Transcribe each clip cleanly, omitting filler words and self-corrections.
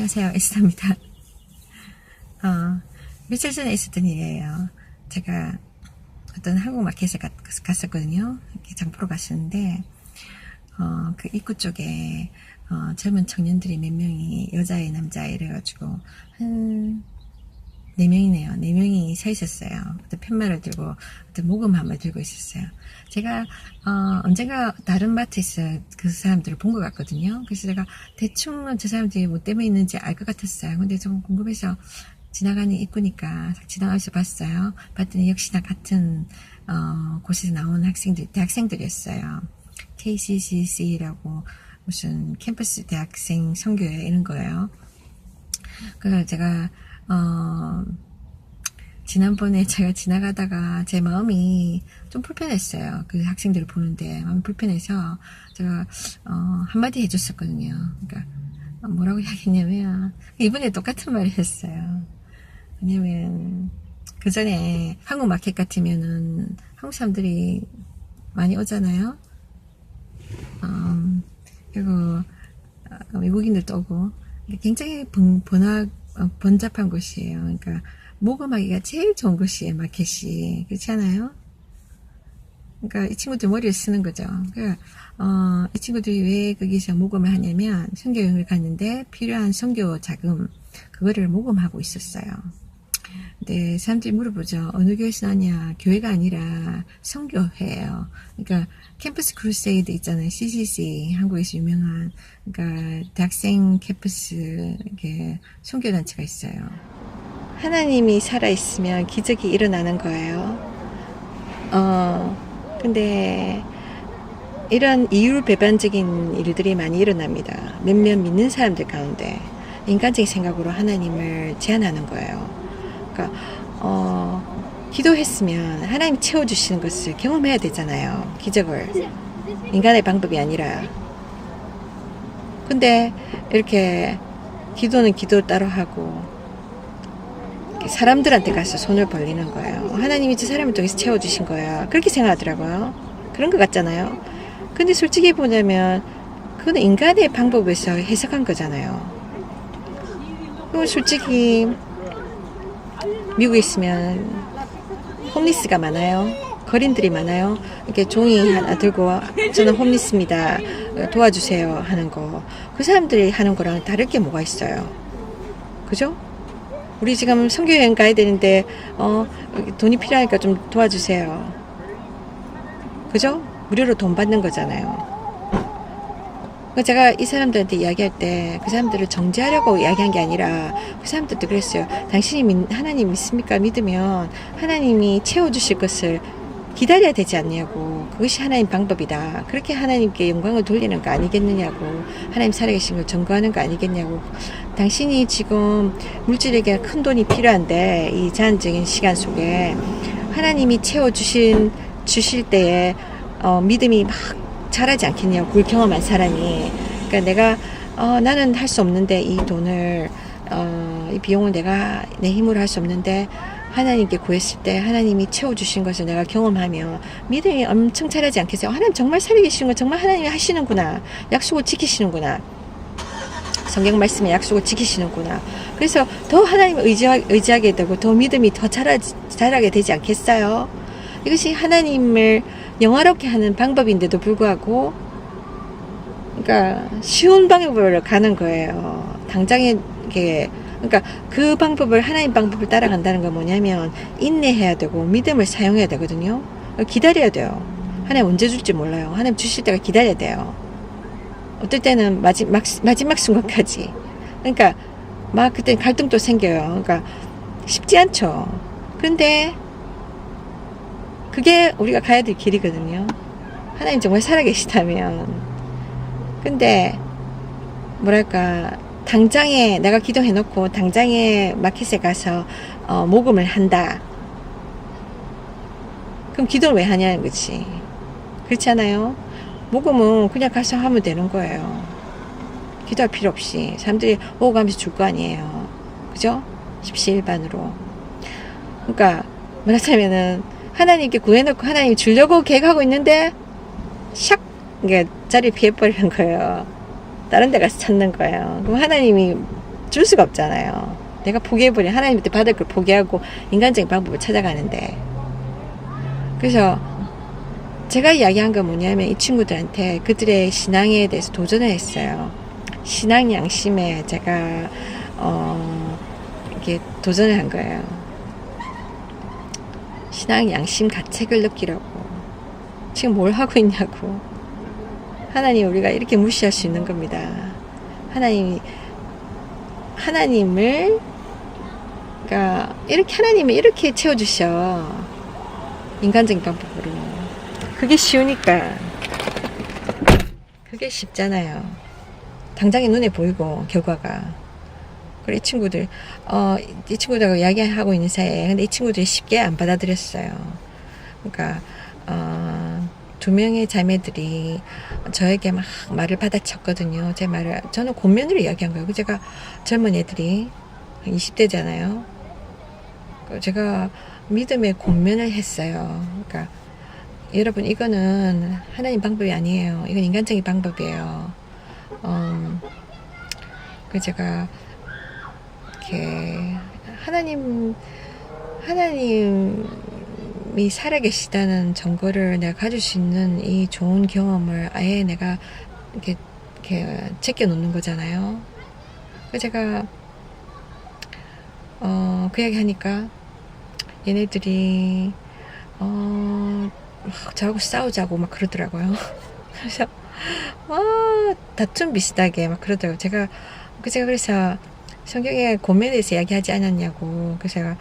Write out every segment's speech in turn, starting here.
안녕하세요. 에스더입니다. 며칠 전에 있었던 일이에요. 제가 어떤 한국 마켓에 갔었거든요. 이렇게 장보러 갔었는데, 그 입구 쪽에, 젊은 청년들이 몇 명이, 여자애, 남자애, 이래가지고, 한, 4명이네요. 4명이 서 있었어요. 어떤 팻말을 들고, 어떤 모금함을 들고 있었어요. 제가, 언젠가 다른 마트에서 그 사람들을 본 것 같거든요. 그래서 제가 대충 저 사람들이 뭐 때문에 있는지 알 것 같았어요. 근데 좀 궁금해서 지나가는 입구니까 지나가서 봤어요. 봤더니 역시나 같은, 곳에서 나온 대학생들이었어요. KCCC라고 무슨 캠퍼스 대학생 선교회 이런 거예요. 그래서 제가, 지난번에 제가 지나가다가 제 마음이 좀 불편했어요. 그 학생들을 보는데 마음이 불편해서 제가 한마디 해줬었거든요. 그러니까 뭐라고 이야기했냐면 이번에 똑같은 말을 했어요. 왜냐면 그 전에 한국 마켓 같으면은 한국 사람들이 많이 오잖아요. 그리고 외국인들도 오고 굉장히 번잡한 곳이에요. 그러니까 모금하기가 제일 좋은 곳이에요. 마켓이. 그렇지 않아요? 그러니까 이 친구들 머리를 쓰는 거죠. 그러니까 이 친구들이 왜 거기서 모금을 하냐면 선교여행을 갔는데 필요한 선교 자금 그거를 모금하고 있었어요. 근데 사람들이 물어보죠. 어느 교회에서 나냐? 교회가 아니라 선교회예요. 그러니까 캠퍼스 크루세이드 있잖아요. CCC 한국에서 유명한 그러니까 대학생 캠퍼스 이렇게 선교단체가 있어요. 하나님이 살아있으면 기적이 일어나는 거예요. 근데 이런 이율배반적인 일들이 많이 일어납니다. 몇몇 믿는 사람들 가운데 인간적인 생각으로 하나님을 제한하는 거예요. 그러니까 기도했으면 하나님 채워주시는 것을 경험해야 되잖아요. 기적을. 인간의 방법이 아니라. 근데 이렇게 기도는 기도 따로 하고 사람들한테 가서 손을 벌리는 거예요. 하나님이 저 사람을 통해서 채워주신 거야. 그렇게 생각하더라고요. 그런 것 같잖아요. 근데 솔직히 보자면 그건 인간의 방법에서 해석한 거잖아요. 그건 솔직히 미국에 있으면 홈리스가 많아요. 거린들이 많아요. 이렇게 종이 하나 들고 저는 홈리스입니다. 도와주세요 하는 거. 그 사람들이 하는 거랑 다를 게 뭐가 있어요. 그죠? 우리 지금 선교여행 가야 되는데 돈이 필요하니까 좀 도와주세요. 그죠? 무료로 돈 받는 거잖아요. 제가 이 사람들한테 이야기할 때 그 사람들을 정죄하려고 이야기한 게 아니라 그 사람들도 그랬어요. 당신이 하나님 믿습니까? 믿으면 하나님이 채워주실 것을 기다려야 되지 않냐고. 그것이 하나님 방법이다. 그렇게 하나님께 영광을 돌리는 거 아니겠느냐고. 하나님 살아계신 걸 증거하는 거 아니겠냐고. 당신이 지금 물질에게 큰 돈이 필요한데 이 제한적인 시간 속에 하나님이 주실 때에 믿음이 막 자라지 않겠냐고. 그걸 경험한 사람이. 그러니까 내가 나는 할 수 없는데 이 돈을 이 비용을 내가 내 힘으로 할 수 없는데 하나님께 구했을 때 하나님이 채워주신 것을 내가 경험하며 믿음이 엄청 자라지 않겠어요? 하나님 정말 살아계시는 거 정말 하나님이 하시는구나. 약속을 지키시는구나. 성경 말씀에 약속을 지키시는구나. 그래서 더 하나님을 의지하게 되고 더 믿음이 더 자라게 되지 않겠어요? 이것이 하나님을 영화롭게 하는 방법인데도 불구하고 그러니까 쉬운 방법으로 가는 거예요. 당장에 이게 그러니까 그 방법을 하나님 방법을 따라간다는 건 뭐냐면 인내해야 되고 믿음을 사용해야 되거든요. 기다려야 돼요. 하나님 언제 줄지 몰라요. 하나님 주실 때가 기다려야 돼요. 어떨 때는 마지막 순간까지. 그러니까 막 그때 갈등도 생겨요. 그러니까 쉽지 않죠. 그런데 그게 우리가 가야 될 길이거든요. 하나님 정말 살아계시다면. 근데 뭐랄까 당장에 내가 기도해놓고 당장에 마켓에 가서 모금을 한다. 그럼 기도를 왜 하냐는 거지. 그렇지 않아요? 모금은 그냥 가서 하면 되는 거예요. 기도할 필요 없이 사람들이 오고 가면서 줄 거 아니에요. 그죠? 십시일반으로. 그러니까 말하자면은 하나님께 구해놓고 하나님 주려고 계획하고 있는데 샥 이게 자리 피해버리는 거예요. 다른 데 가서 찾는 거예요. 그럼 하나님이 줄 수가 없잖아요. 내가 포기해버린 하나님한테 받을 걸 포기하고 인간적인 방법을 찾아가는데. 그래서 제가 이야기한 건 뭐냐면 이 친구들한테 그들의 신앙에 대해서 도전을 했어요. 신앙 양심에 제가 이렇게 도전을 한 거예요. 신앙 양심 가책을 느끼라고. 지금 뭘 하고 있냐고. 하나님 우리가 이렇게 무시할 수 있는 겁니다. 하나님을 그러니까 하나님이 이렇게 채워주셔. 인간적인 방법으로. 그게 쉬우니까. 그게 쉽잖아요. 당장에 눈에 보이고 결과가. 그래 이 친구들하고 이야기하고 있는 사이에 근데 이 친구들이 쉽게 안 받아들였어요. 그러니까 두 명의 자매들이 저에게 막 말을 받아쳤거든요. 제 말을 저는 권면으로 이야기한 거예요. 제가 젊은 애들이 20대잖아요. 제가 믿음의 권면을 했어요. 그러니까 여러분 이거는 하나님 방법이 아니에요. 이건 인간적인 방법이에요. 제가 이렇게 하나님이 살아계시다는 증거를 내가 가질 수 있는 이 좋은 경험을 아예 내가 이렇게 제껴 놓는 거잖아요. 제가 그 이야기 하니까 얘네들이 저하고 싸우자고 막 그러더라고요. 그래서 다툼 비슷하게 막 그러더라고요. 제가 그래서 성경에 권면에 대해서 이야기하지 않았냐고. 그래서 제가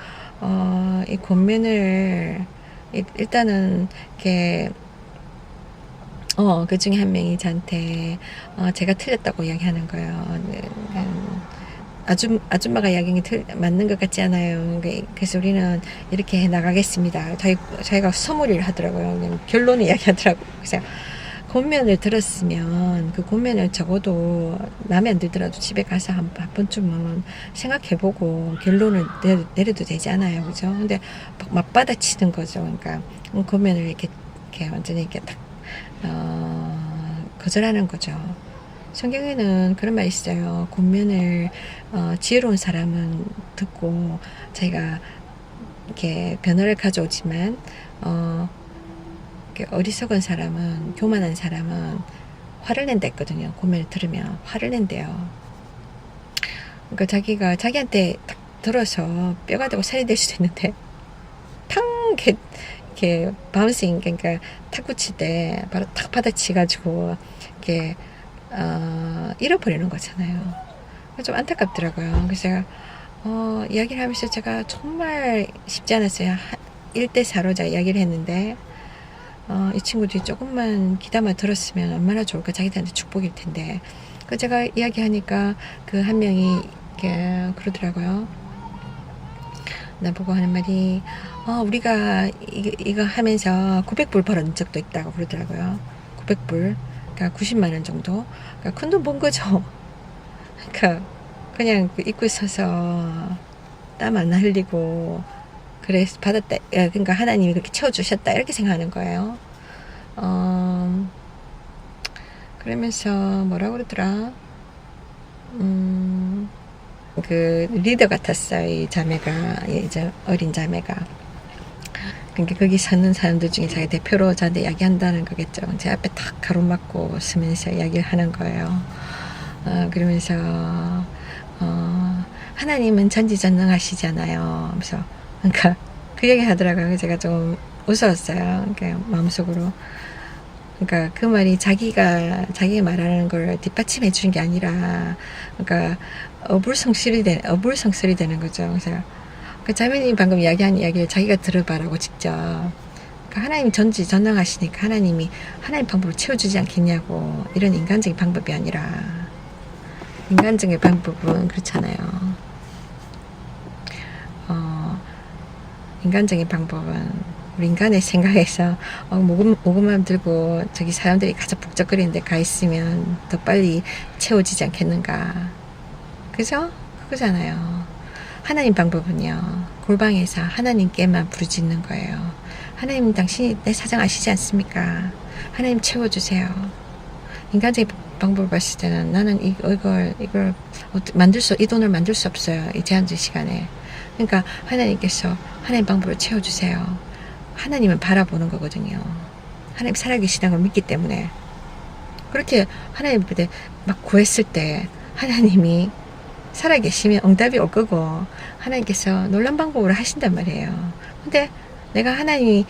이 권면을 일단은 이렇게 그 중에 한 명이 저한테 제가 틀렸다고 이야기하는 거예요. 아줌마가 이야기한 게 맞는 것 같지 않아요. 그래서 우리는 이렇게 해 나가겠습니다. 자기가 서무리를 하더라고요. 그냥 결론을 이야기하더라고요. 그래서 권면을 들었으면 그 권면을 적어도 마음에 안 들더라도 집에 가서 한 번쯤은 생각해보고 결론을 내려도 되지 않아요. 그죠? 근데 막 맞받아치는 거죠. 그러니까 권면을 이렇게 완전히 이렇게 딱 거절하는 거죠. 성경에는 그런 말이 있어요. 권면을 지혜로운 사람은 듣고 자기가 이렇게 변화를 가져오지만 어리석은 사람은, 교만한 사람은 화를 낸다 했거든요. 권면을 들으면 화를 낸대요. 그러니까 자기가 자기한테 딱 들어서 뼈가 되고 살이 될 수도 있는데 탕 이렇게 바운싱, 그러니까 탁구 칠 때 바로 탁 받아치가지고 이렇게 잃어버리는 거잖아요. 좀 안타깝더라고요. 그래서 제가 이야기를 하면서 제가 정말 쉽지 않았어요. 1대4로 제가 이야기를 했는데 이 친구들이 조금만 귀담아 들었으면 얼마나 좋을까. 자기들한테 축복일 텐데. 제가 이야기하니까 그 한 명이 이렇게 그러더라고요. 나보고 하는 말이 우리가 이거 하면서 900불 벌은 적도 있다고 그러더라고요. 900불. 그러니까 90만 원 정도. 그러니까 큰 돈 번 거죠. 그러니까 그냥 입구에 서서 땀 안 흘리고 그래 받았다. 그러니까 하나님이 그렇게 채워주셨다 이렇게 생각하는 거예요. 그러면서 뭐라고 그러더라. 그 리더 같았어요. 이 자매가, 이제 어린 자매가. 그러니까 거기 사는 사람들 중에 자기 대표로 저한테 이야기한다는 거겠죠. 제 앞에 탁 가로막고 쓰면서 이야기를 하는 거예요. 그러면서 하나님은 전지전능하시잖아요. 그래서 그러니까 그 얘기 하더라고요. 제가 좀 웃었어요. 그러니까 마음속으로. 그러니까 그 말이 자기가 말하는 걸 뒷받침해 주는 게 아니라, 그러니까 어불성설이 되는 거죠. 그래서 그 자매님이 방금 이야기한 이야기를 자기가 들어봐라고 직접. 그러니까 하나님 전지전능하시니까 하나님 방법을 채워주지 않겠냐고. 이런 인간적인 방법이 아니라, 인간적인 방법은 그렇잖아요. 인간적인 방법은 우리 인간의 생각에서 모금만 들고 저기 사람들이 가서 북적거리는 데 가 있으면 더 빨리 채워지지 않겠는가. 그죠? 그거잖아요. 하나님 방법은요, 골방에서 하나님께만 부르짖는 거예요. 하나님, 당신이 내 사정 아시지 않습니까? 하나님 채워주세요. 인간적인 방법을 봤을 때는 나는 이걸 이 돈을 만들 수 없어요. 이 제한적 시간에. 그러니까 하나님께서 하나님 방법을 채워주세요. 하나님은 바라보는 거거든요. 하나님 살아계시다는 걸 믿기 때문에. 그렇게 하나님한테 막 구했을 때 하나님이 살아계시면 응답이 올 거고 하나님께서 놀란 방법으로 하신단 말이에요. 근데 내가 하나님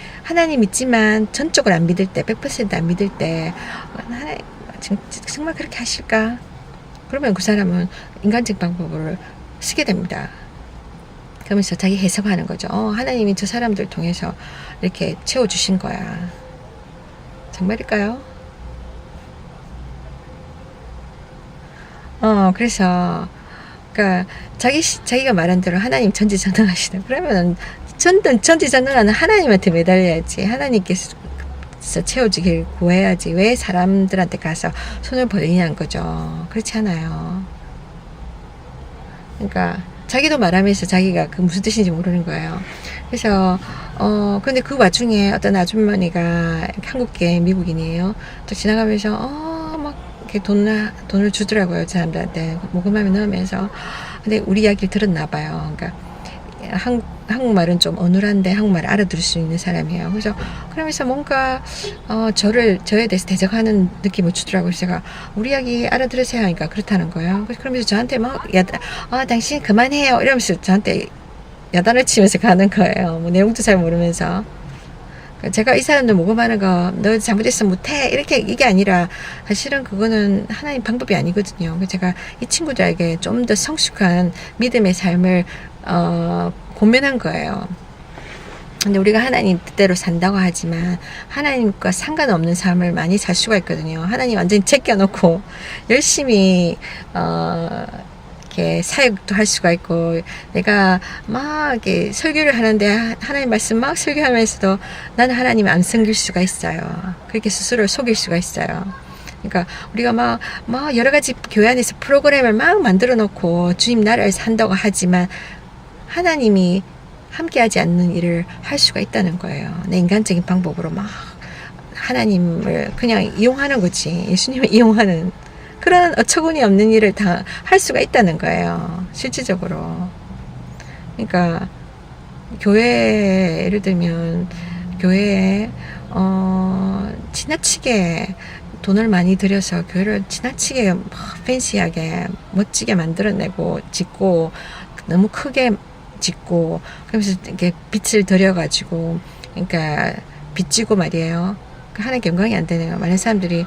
믿지만 전적으로 안 믿을 때, 100%안 믿을 때 하나님 정말 그렇게 하실까? 그러면 그 사람은 인간적 방법을 쓰게 됩니다. 그러면서 자기 해석하는 거죠. 하나님이 저 사람들 통해서 이렇게 채워주신 거야. 정말일까요? 그래서 그러니까 자기가 말한 대로 하나님 전지전능하시다. 그러면 전지전능하는 하나님한테 매달려야지. 하나님께서 채워주길 구해야지. 왜 사람들한테 가서 손을 벌리냐는 거죠. 그렇지 않아요. 그러니까 자기도 말하면서 자기가 그 무슨 뜻인지 모르는 거예요. 그래서 근데 그 와중에 어떤 아주머니가 한국계 미국인이에요. 또 지나가면서 막 이렇게 돈을 주더라고요. 사람들한테 모금함에 넣으면서. 근데 우리 이야기를 들었나 봐요. 그러니까 한국말은 좀 어눌한데 한국말을 알아들을 수 있는 사람이에요. 그래서 그러면서 뭔가 저에 대해서 대적하는 느낌을 주더라고요. 그래서 제가 우리 이야기 알아들으세요 하니까 그렇다는 거예요. 그러면서 저한테 막 당신 그만해요 이러면서 저한테 야단을 치면서 가는 거예요. 뭐 내용도 잘 모르면서. 제가 이 사람들 모금하는 거 너 잘못했어 못해 이렇게 이게 아니라 사실은 그거는 하나님 방법이 아니거든요. 제가 이 친구들에게 좀 더 성숙한 믿음의 삶을 고민한 거예요. 근데 우리가 하나님 뜻대로 산다고 하지만 하나님과 상관없는 삶을 많이 살 수가 있거든요. 하나님 완전히 제껴놓고 열심히 이렇게 사역도 할 수가 있고, 내가 막 이렇게 설교를 하는데 하나님 말씀 막 설교하면서도 나는 하나님 안 섬길 수가 있어요. 그렇게 스스로를 속일 수가 있어요. 그러니까 우리가 막 여러 가지 교회 안에서 프로그램을 막 만들어 놓고 주님 나라에서 한다고 하지만 하나님이 함께하지 않는 일을 할 수가 있다는 거예요. 내 인간적인 방법으로 막 하나님을 그냥 이용하는 거지. 예수님을 이용하는 그런 어처구니 없는 일을 다 할 수가 있다는 거예요. 실질적으로. 그러니까 교회 예를 들면 교회에 지나치게 돈을 많이 들여서 교회를 지나치게 팬시하게 멋지게 만들어내고 짓고 너무 크게 짓고 그러면서 이렇게 빛을 들여가지고 그러니까 빚지고 말이에요. 하나님 영광이 안 되네요. 많은 사람들이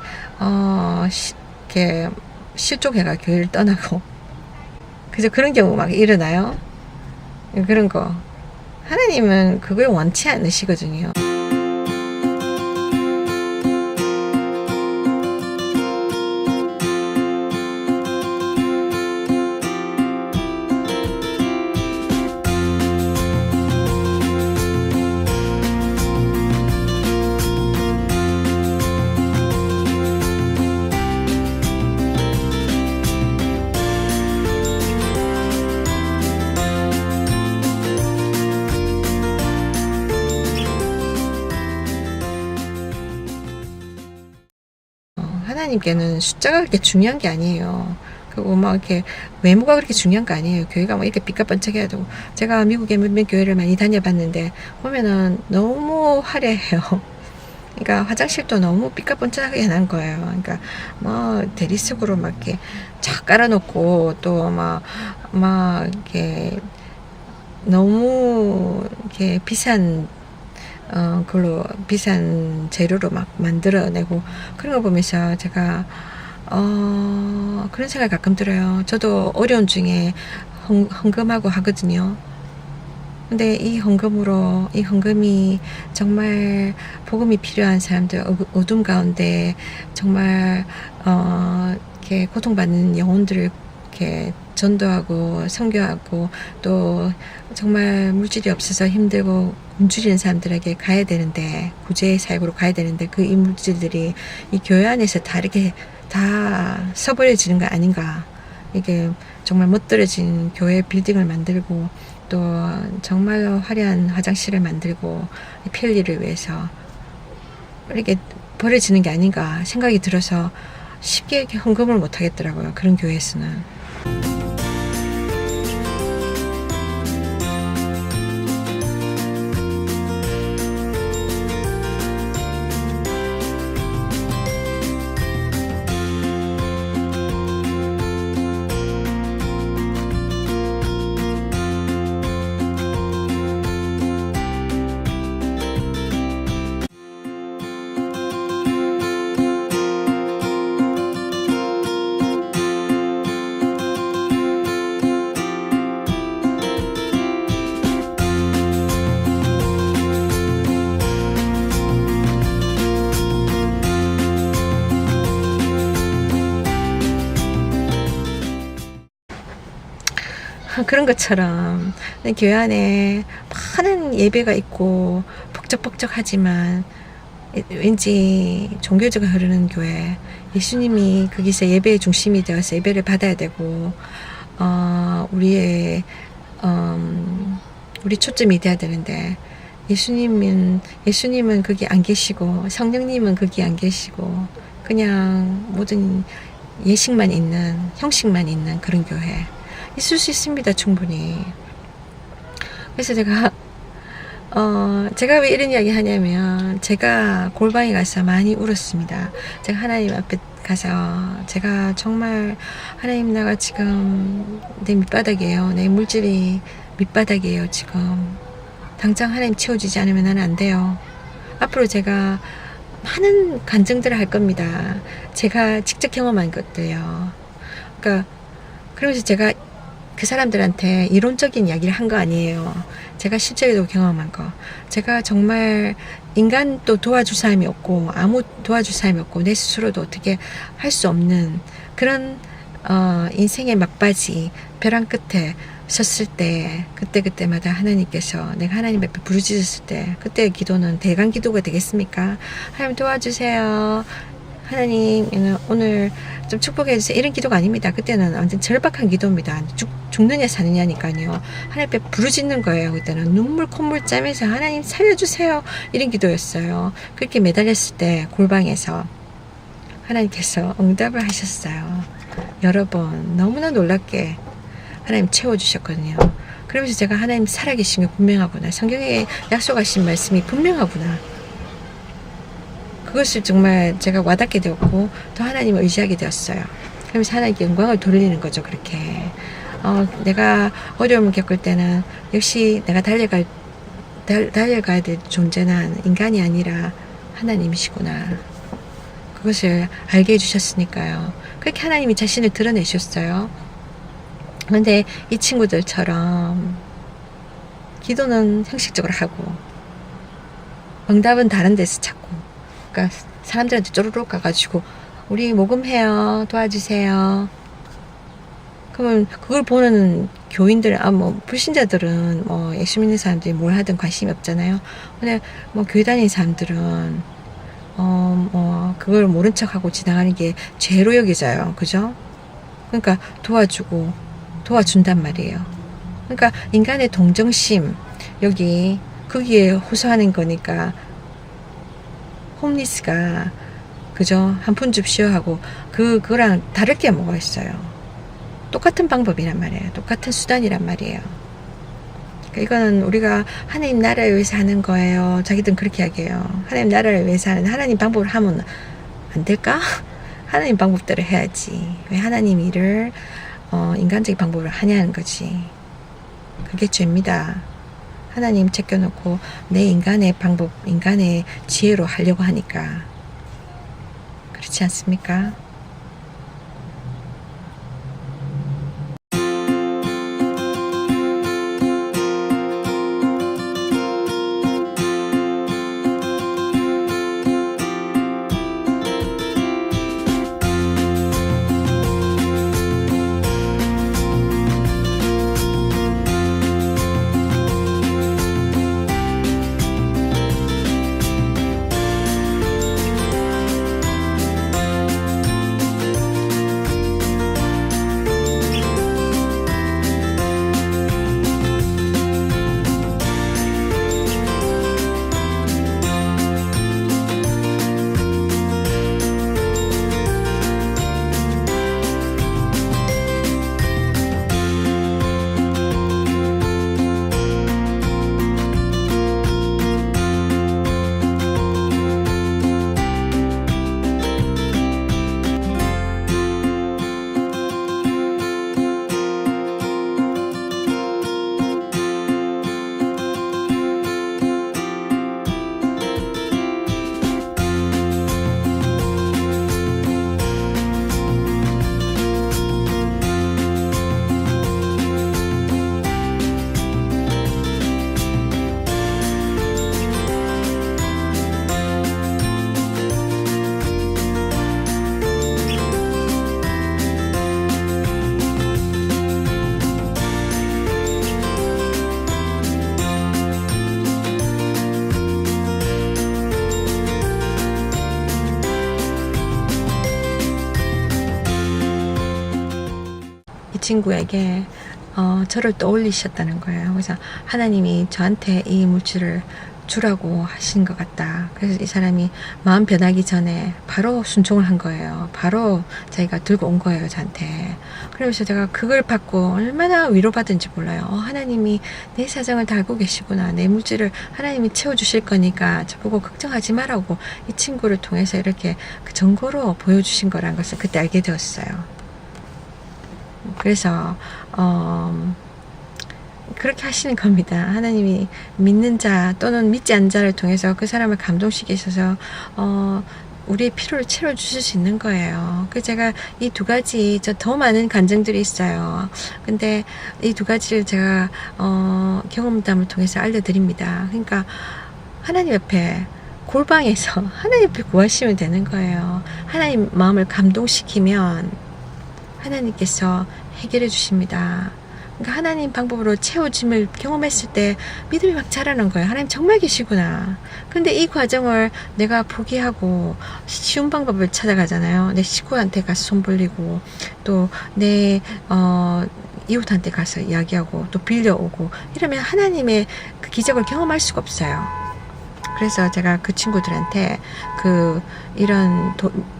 이렇게 실족해가 교회를 떠나고 그래서 그런 경우 막 일어나요. 그런 거 하나님은 그걸 원치 않으시거든요. 하나님께는 숫자가 그렇게 중요한 게 아니에요. 그리고 막 이렇게 외모가 그렇게 중요한 거 아니에요. 교회가 막 이렇게 삐까뻔쩍해야 되고. 제가 미국에 몇몇 교회를 많이 다녀봤는데 보면은 너무 화려해요. 그러니까 화장실도 너무 삐까뻔쩍하게 해놓은 거예요. 그러니까 뭐 대리석으로 막 이렇게 쫙 깔아놓고 또 막 이렇게 너무 이렇게 비싼 그걸로 비싼 재료로 막 만들어내고 그런 거 보면서 제가 그런 생각 가끔 들어요. 저도 어려운 중에 헌금하고 하거든요. 근데 이 헌금이 정말 복음이 필요한 사람들, 어둠 가운데 정말 이렇게 고통받는 영혼들을 이렇게 전도하고 선교하고 또 정말 물질이 없어서 힘들고 굶주리는 사람들에게 가야 되는데 구제 사역으로 가야 되는데 그 이 물질들이 이 교회 안에서 다 이렇게 다 써버려지는 거 아닌가. 이게 정말 멋들어진 교회 빌딩을 만들고 또 정말로 화려한 화장실을 만들고 편리를 위해서 이렇게 버려지는 게 아닌가 생각이 들어서 쉽게 이렇게 헌금을 못 하겠더라고요. 그런 교회에서는. 그런 것처럼 교회 안에 많은 예배가 있고 북적북적하지만 왠지 종교제가 흐르는 교회, 예수님이 거기서 예배의 중심이 되어서 예배를 받아야 되고 우리 초점이 돼야 되는데 예수님은 거기 안 계시고 성령님은 거기 안 계시고 그냥 모든 예식만 있는, 형식만 있는 그런 교회 있을 수 있습니다, 충분히. 그래서 제가 왜 이런 이야기 하냐면, 제가 골방에 가서 많이 울었습니다. 제가 하나님 앞에 가서, 제가 정말, 하나님, 내가 지금 내 밑바닥이에요. 내 물질이 밑바닥이에요, 지금. 당장 하나님 채워주지 않으면 나는 안 돼요. 앞으로 제가 많은 간증들을 할 겁니다. 제가 직접 경험한 것들요. 그러니까, 그러면서 제가 그 사람들한테 이론적인 이야기를 한 거 아니에요. 제가 실제로 경험한 거. 제가 정말 인간도 도와줄 사람이 없고 아무 도와줄 사람이 없고 내 스스로도 어떻게 할 수 없는 그런 인생의 막바지 벼랑 끝에 섰을 때 그때마다 하나님께서 내가 하나님 앞에 부르짖었을 때 그때의 기도는 대강 기도가 되겠습니까? 하나님 도와주세요. 하나님 오늘 좀 축복해 주세요. 이런 기도가 아닙니다. 그때는 완전 절박한 기도입니다. 죽느냐 사느냐니까요. 하나님 앞에 부르짖는 거예요. 그때는 눈물 콧물 짜면서 하나님 살려주세요. 이런 기도였어요. 그렇게 매달렸을 때 골방에서 하나님께서 응답을 하셨어요. 여러 번 너무나 놀랍게 하나님 채워주셨거든요. 그러면서 제가 하나님 살아계신 게 분명하구나. 성경에 약속하신 말씀이 분명하구나. 그것을 정말 제가 와닿게 되었고 더 하나님을 의지하게 되었어요. 그러면서 하나님께 영광을 돌리는 거죠. 그렇게 내가 어려움을 겪을 때는 역시 내가 달려가야 될 존재는 인간이 아니라 하나님이시구나. 그것을 알게 해주셨으니까요. 그렇게 하나님이 자신을 드러내셨어요. 그런데 이 친구들처럼 기도는 형식적으로 하고 응답은 다른 데서 찾고, 그러니까 사람들한테 쪼르륵 가가지고 우리 모금해요, 도와주세요. 그러면 그걸 보는 교인들, 불신자들은 예수 믿는 사람들이 뭘 하든 관심이 없잖아요. 근데 교회 다니는 사람들은 그걸 모른 척하고 지나가는 게 죄로 여겨져요. 그죠? 그러니까 도와준단 말이에요. 그러니까 인간의 동정심, 거기에 호소하는 거니까, 홈리스가, 그죠? 한 푼 줍시오 하고, 그거랑 다를 게 뭐가 있어요. 똑같은 방법이란 말이에요. 똑같은 수단이란 말이에요. 그러니까 이거는 우리가 하나님 나라를 위해서 하는 거예요. 자기들은 그렇게 이야기해요. 하나님 나라를 위해서 하는, 하나님 방법을 하면 안 될까? 하나님 방법대로 해야지. 왜 하나님 일을 인간적인 방법을 하냐는 거지. 그게 죄입니다. 하나님 제껴놓고 내 인간의 방법, 인간의 지혜로 하려고 하니까. 그렇지 않습니까? 친구에게 저를 떠올리셨다는 거예요. 그래서 하나님이 저한테 이 물질을 주라고 하신 것 같다. 그래서 이 사람이 마음 변하기 전에 바로 순종을 한 거예요. 바로 자기가 들고 온 거예요, 저한테. 그러면서 제가 그걸 받고 얼마나 위로받은지 몰라요. 하나님이 내 사정을 다 알고 계시구나. 내 물질을 하나님이 채워주실 거니까 저보고 걱정하지 말라고 이 친구를 통해서 이렇게 그 증거로 보여주신 거라는 것을 그때 알게 되었어요. 그래서 그렇게 하시는 겁니다. 하나님이 믿는 자 또는 믿지 않는 자를 통해서 그 사람을 감동시키셔서 우리의 필요를 채워주실 수 있는 거예요. 그래서 제가 이 두 가지, 더 많은 간증들이 있어요. 근데 이 두 가지를 제가 경험담을 통해서 알려드립니다. 그러니까 하나님 앞에 골방에서 하나님 앞에 구하시면 되는 거예요. 하나님 마음을 감동시키면 하나님께서 해결해 주십니다. 그러니까 하나님 방법으로 채워짐을 경험했을 때 믿음이 막 자라는 거예요. 하나님 정말 계시구나. 근데 이 과정을 내가 포기하고 쉬운 방법을 찾아가잖아요. 내 식구한테 가서 손 벌리고 또 내 이웃한테 가서 이야기하고 또 빌려오고 이러면 하나님의 그 기적을 경험할 수가 없어요. 그래서 제가 그 친구들한테 이런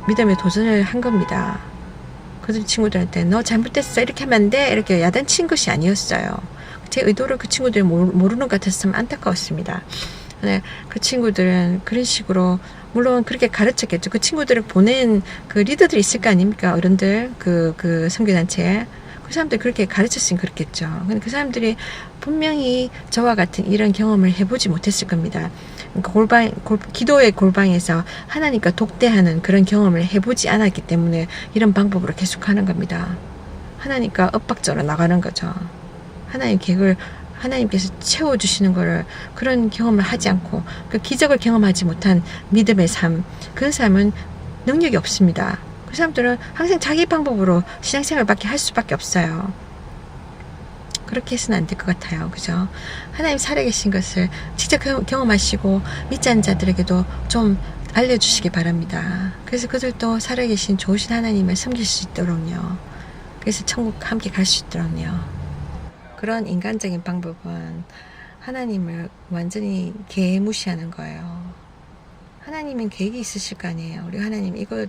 믿음의 도전을 한 겁니다. 그 친구들한테 너 잘못됐어 이렇게 하면 안 돼 이렇게 야단친 것이 아니었어요. 제 의도를 그 친구들이 모르는 것 같았으면 안타까웠습니다. 근데 그 친구들은 그런 식으로 물론 그렇게 가르쳤겠죠. 그 친구들을 보낸 그 리더들이 있을 거 아닙니까? 어른들 그 선교단체에 그 사람들 그렇게 가르쳤으면 그렇겠죠. 근데 그 사람들이 분명히 저와 같은 이런 경험을 해보지 못했을 겁니다. 그러니까 기도의 골방에서 하나님과 독대하는 그런 경험을 해보지 않았기 때문에 이런 방법으로 계속하는 겁니다. 하나님과 엇박자로 나가는 거죠. 하나님 계획을 하나님께서 채워주시는 거를 그런 경험을 하지 않고 그 기적을 경험하지 못한 믿음의 삶, 그 삶은 능력이 없습니다. 그 사람들은 항상 자기 방법으로 신앙생활밖에 할 수밖에 없어요. 그렇게 해서는 안 될 것 같아요. 그죠? 하나님 살아계신 것을 직접 경험하시고 믿지 않는 자들에게도 좀 알려주시기 바랍니다. 그래서 그들도 살아계신 좋으신 하나님을 섬길 수 있도록요. 그래서 천국 함께 갈 수 있도록요. 그런 인간적인 방법은 하나님을 완전히 개무시하는 거예요. 하나님은 계획이 있으실 거 아니에요. 우리 하나님 이거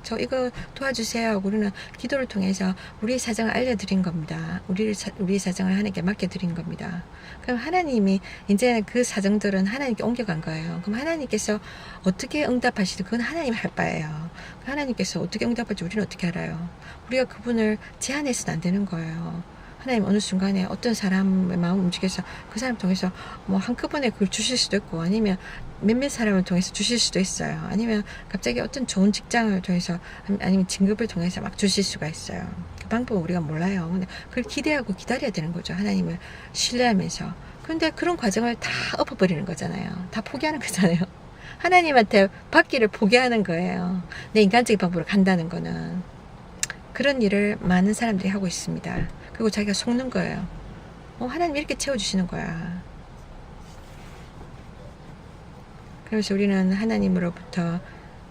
도와주세요 하고 우리는 기도를 통해서 우리의 사정을 알려드린 겁니다. 우리의 사정을 하나님께 맡겨드린 겁니다. 그럼 하나님이 이제 그 사정들은 하나님께 옮겨간 거예요. 그럼 하나님께서 어떻게 응답하시든 그건 하나님 할 바예요. 하나님께서 어떻게 응답할지 우리는 어떻게 알아요? 우리가 그분을 제한해서는 안 되는 거예요. 하나님 어느 순간에 어떤 사람의 마음을 움직여서 그 사람 통해서 뭐 한꺼번에 그걸 주실 수도 있고 아니면 몇몇 사람을 통해서 주실 수도 있어요. 아니면 갑자기 어떤 좋은 직장을 통해서 아니면 진급을 통해서 막 주실 수가 있어요. 그 방법은 우리가 몰라요. 근데 그걸 기대하고 기다려야 되는 거죠. 하나님을 신뢰하면서. 그런데 그런 과정을 다 엎어버리는 거잖아요. 다 포기하는 거잖아요. 하나님한테 받기를 포기하는 거예요. 내 인간적인 방법으로 간다는 거는. 그런 일을 많은 사람들이 하고 있습니다. 그리고 자기가 속는 거예요. 하나님 이렇게 채워주시는 거야. 그래서 우리는 하나님으로부터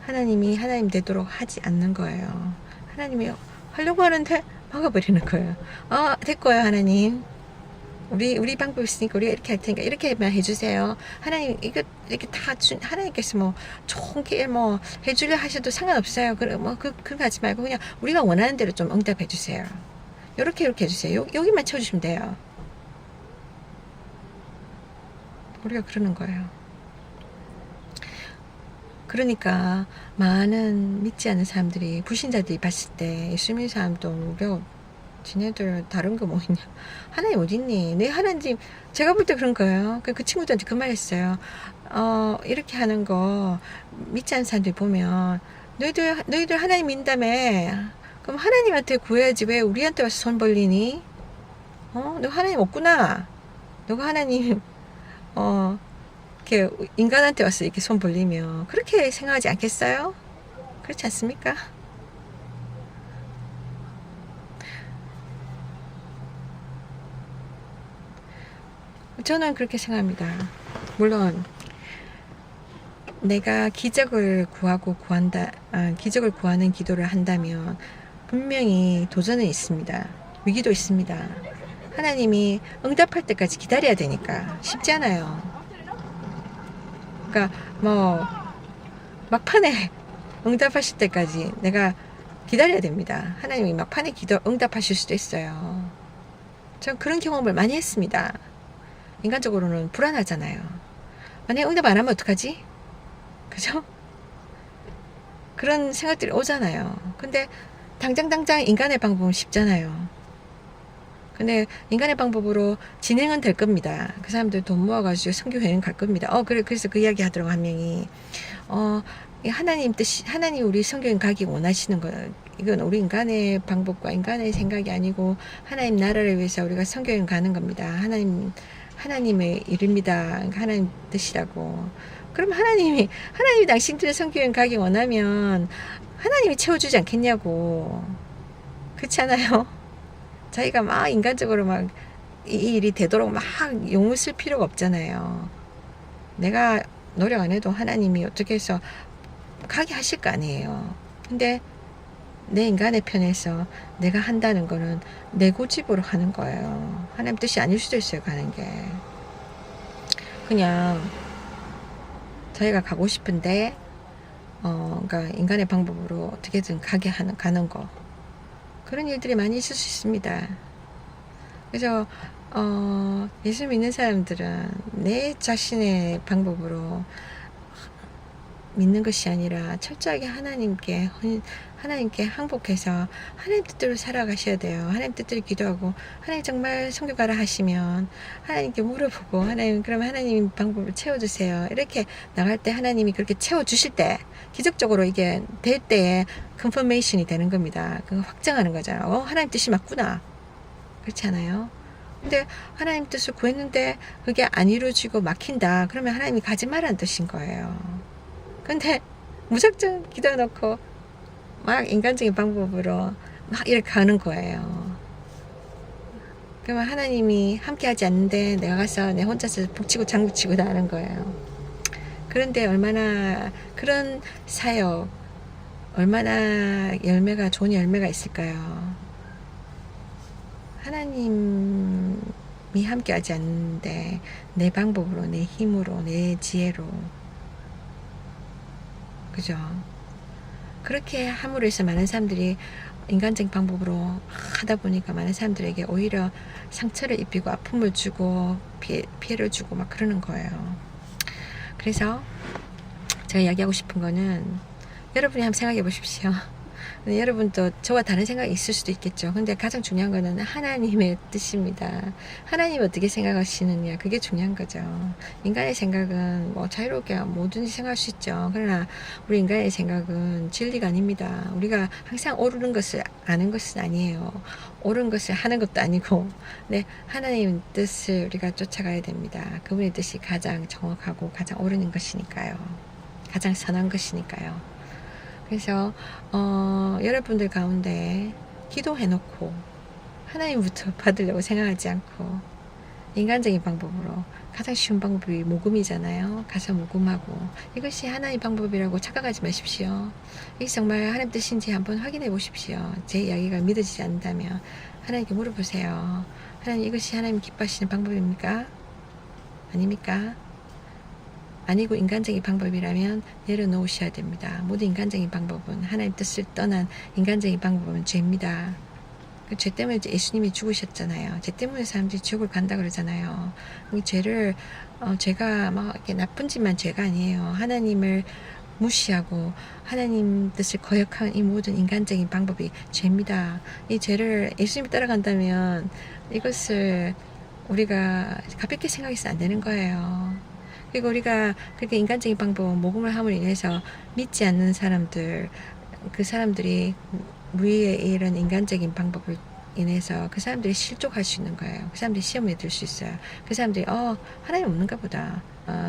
하나님이 하나님 되도록 하지 않는 거예요. 하나님이 하려고 하는데 막아버리는 거예요. 됐고요 하나님. 우리 방법이 있으니까 우리가 이렇게 할 테니까 이렇게만 해주세요. 하나님 이거 이렇게 다 하나님께서 뭐 좋은 게 뭐 해주려 하셔도 상관없어요. 그런 거 하지 말고 그냥 우리가 원하는 대로 좀 응답해 주세요. 이렇게 해주세요. 여기만 채워주시면 돼요. 우리가 그러는 거예요. 그러니까 많은 믿지 않는 사람들이 불신자들이 봤을 때 예수 믿는 사람도 지네들 다른 거 뭐 있냐 하나님 어딨니 내 하나님 제가 볼 때 그런 거예요. 그 친구들한테 그 말 했어요. 이렇게 하는 거 믿지 않는 사람들이 보면 너희들 하나님 믿다며 그럼 하나님한테 구해야지 왜 우리한테 와서 손 벌리니? 너 하나님 없구나. 너가 하나님 이렇게 인간한테 와서 이렇게 손 벌리면 그렇게 생각하지 않겠어요? 그렇지 않습니까? 저는 그렇게 생각합니다. 물론 내가 기적을 구하는 기도를 한다면 분명히 도전은 있습니다. 위기도 있습니다. 하나님이 응답할 때까지 기다려야 되니까 쉽지 않아요. 그러니까 뭐 막판에 응답하실 때까지 내가 기다려야 됩니다. 하나님이 막판에 응답하실 수도 있어요. 전 그런 경험을 많이 했습니다. 인간적으로는 불안하잖아요. 만약에 응답 안 하면 어떡하지? 그죠? 그런 생각들이 오잖아요. 근데 당장 인간의 방법은 쉽잖아요. 근데 인간의 방법으로 진행은 될 겁니다. 그 사람들 돈 모아가지고 선교여행 갈 겁니다. 그래서 그 이야기 하더라고, 한 명이. 하나님 우리 선교여행 가기 원하시는 거예요. 이건 우리 인간의 방법과 인간의 생각이 아니고 하나님 나라를 위해서 우리가 선교여행 가는 겁니다. 하나님의 일입니다. 하나님 뜻이라고. 그럼 하나님이 당신들의 선교여행 가기 원하면 하나님이 채워주지 않겠냐고. 그렇지 않아요? 자기가 막 인간적으로 막 이 일이 되도록 막 용을 쓸 필요가 없잖아요. 내가 노력 안 해도 하나님이 어떻게 해서 가게 하실 거 아니에요. 근데 내 인간의 편에서 내가 한다는 거는 내 고집으로 하는 거예요. 하나님 뜻이 아닐 수도 있어요, 가는 게. 그냥 자기가 가고 싶은데 그러니까 인간의 방법으로 어떻게든 가는 거. 그런 일들이 많이 있을 수 있습니다. 그래서 예수 믿는 사람들은 내 자신의 방법으로 믿는 것이 아니라 철저하게 하나님께 항복해서 하나님 뜻대로 살아가셔야 돼요. 하나님 뜻대로 기도하고 하나님 정말 선교가라 하시면 하나님께 물어보고 그러면 하나님 방법을 채워주세요. 이렇게 나갈 때 하나님이 그렇게 채워주실 때 기적적으로 이게 될 때에 컨퍼메이션이 되는 겁니다. 그거 확정하는 거잖아요. 하나님 뜻이 맞구나. 그렇지 않아요? 근데 하나님 뜻을 구했는데 그게 안 이루어지고 막힌다. 그러면 하나님이 가지 말라는 뜻인 거예요. 근데 무작정 기도해놓고 막 인간적인 방법으로 막 이렇게 가는 거예요. 그러면 하나님이 함께 하지 않는데 내가 가서 내 혼자서 북치고 장구치고 나는 거예요. 그런데 얼마나 그런 사역 얼마나 좋은 열매가 있을까요? 하나님이 함께 하지 않는데 내 방법으로, 내 힘으로, 내 지혜로, 그죠? 그렇게 함으로 해서 많은 사람들이 인간적인 방법으로 하다 보니까 많은 사람들에게 오히려 상처를 입히고 아픔을 주고 피해를 주고 막 그러는 거예요. 그래서 제가 이야기하고 싶은 거는 여러분이 한번 생각해 보십시오. 여러분도 저와 다른 생각이 있을 수도 있겠죠. 근데 가장 중요한 거는 하나님의 뜻입니다. 하나님이 어떻게 생각하시느냐, 그게 중요한 거죠. 인간의 생각은 뭐 자유롭게 뭐든지 생각할 수 있죠. 그러나 우리 인간의 생각은 진리가 아닙니다. 우리가 항상 옳은 것을 아는 것은 아니에요. 옳은 것을 하는 것도 아니고, 네, 하나님 뜻을 우리가 쫓아가야 됩니다. 그분의 뜻이 가장 정확하고 가장 옳은 것이니까요. 가장 선한 것이니까요. 그래서 여러분들 가운데 기도해놓고 하나님부터 받으려고 생각하지 않고 인간적인 방법으로 가장 쉬운 방법이 모금이잖아요. 가서 모금하고 이것이 하나님 방법이라고 착각하지 마십시오. 이게 정말 하나님 뜻인지 한번 확인해 보십시오. 제 이야기가 믿어지지 않는다면 하나님께 물어보세요. 하나님, 이것이 하나님 기뻐하시는 방법입니까? 아닙니까? 아니고 인간적인 방법이라면 내려놓으셔야 됩니다. 모든 인간적인 방법은 하나님 뜻을 떠난 인간적인 방법은 죄입니다. 그 죄 때문에 예수님이 죽으셨잖아요. 죄 때문에 사람들이 지옥을 간다 그러잖아요. 이 죄를 죄가 막 이렇게 나쁜 짓만 죄가 아니에요. 하나님을 무시하고 하나님 뜻을 거역한 이 모든 인간적인 방법이 죄입니다. 이 죄를 예수님이 따라간다면 이것을 우리가 가볍게 생각해서 안 되는 거예요. 그리고 우리가 그렇게 인간적인 방법, 모금을 함으로 인해서 믿지 않는 사람들, 그 사람들이 우리의 이런 인간적인 방법을 인해서 그 사람들이 실족할 수 있는 거예요. 그 사람들이 시험에 들 수 있어요. 그 사람들이 하나님 없는가 보다.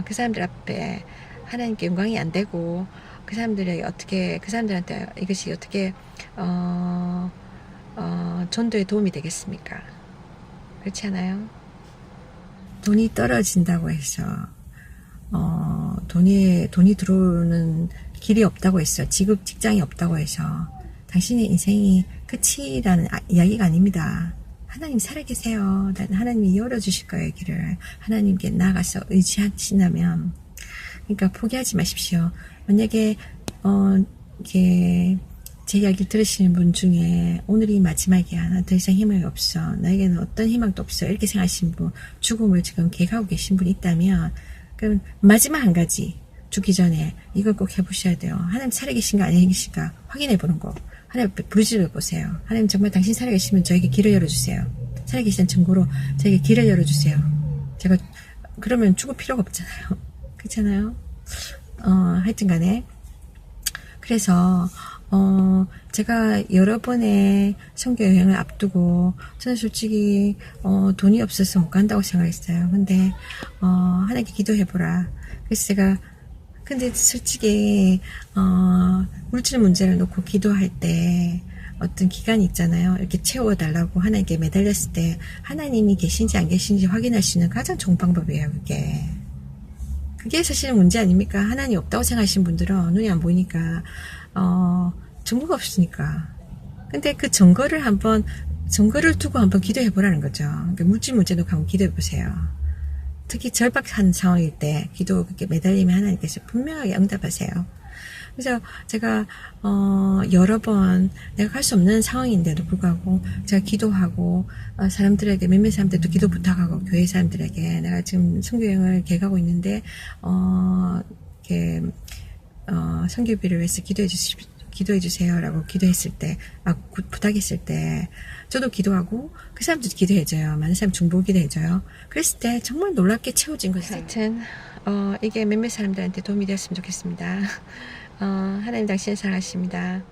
그 사람들 앞에 하나님께 영광이 안 되고 그 사람들한테 이것이 어떻게 전도에 도움이 되겠습니까? 그렇지 않아요? 돈이 떨어진다고 해서 돈이 들어오는 길이 없다고 해서, 직장이 없다고 해서 당신의 인생이 끝이라는 이야기가 아닙니다. 하나님 살아계세요. 하나님이 열어주실 거예요. 길을. 하나님께 나아가서 의지하신다면. 그러니까 포기하지 마십시오. 만약에 이렇게 제 이야기를 들으시는 분 중에 오늘이 마지막이야. 나 더 이상 희망이 없어. 나에게는 어떤 희망도 없어. 이렇게 생각하시는 분, 죽음을 지금 계획하고 계신 분이 있다면 그럼 마지막 한 가지 죽기 전에 이걸 꼭 해보셔야 돼요. 하나님 살아계신가 아니 계신가 확인해 보는 거. 하나님 앞에 부르짖어 보세요. 하나님 정말 당신 살아계시면 저에게 길을 열어주세요. 살아계시는 증거로 저에게 길을 열어주세요. 제가 그러면 죽을 필요가 없잖아요. 그렇잖아요. 하여튼 간에 그래서 제가 여러 번의 선교 여행을 앞두고 저는 솔직히 돈이 없어서 못 간다고 생각했어요. 근데 하나님께 기도해보라. 그래서 제가 근데 솔직히 물질 문제를 놓고 기도할 때 어떤 기간이 있잖아요. 이렇게 채워달라고 하나님께 매달렸을 때 하나님이 계신지 안 계신지 확인할 수 있는 가장 좋은 방법이에요. 그게 사실은 문제 아닙니까? 하나님 없다고 생각하시는 분들은 눈이 안 보이니까 증거가 없으니까. 근데 그 증거를 두고 한번 기도해 보라는 거죠. 그러니까 물질 문제 놓고 한번 기도해 보세요. 특히 절박한 상황일 때 기도 그렇게 매달리면 하나님께서 분명하게 응답하세요. 그래서 제가 여러 번 내가 갈 수 없는 상황인데도 불구하고 제가 기도하고 사람들에게 몇몇 사람들도 기도 부탁하고 교회 사람들에게 내가 지금 선교여행을 계획하고 있는데 이렇게 선교비를 위해서 기도해 주세요라고 기도했을 때 부탁했을 때 저도 기도하고 그 사람들도 기도해줘요. 많은 사람 중보 기도해줘요. 그랬을 때 정말 놀랍게 채워진 거죠. 하여튼 이게 몇몇 사람들한테 도움이 되었으면 좋겠습니다. 하나님 당신을 사랑하십니다.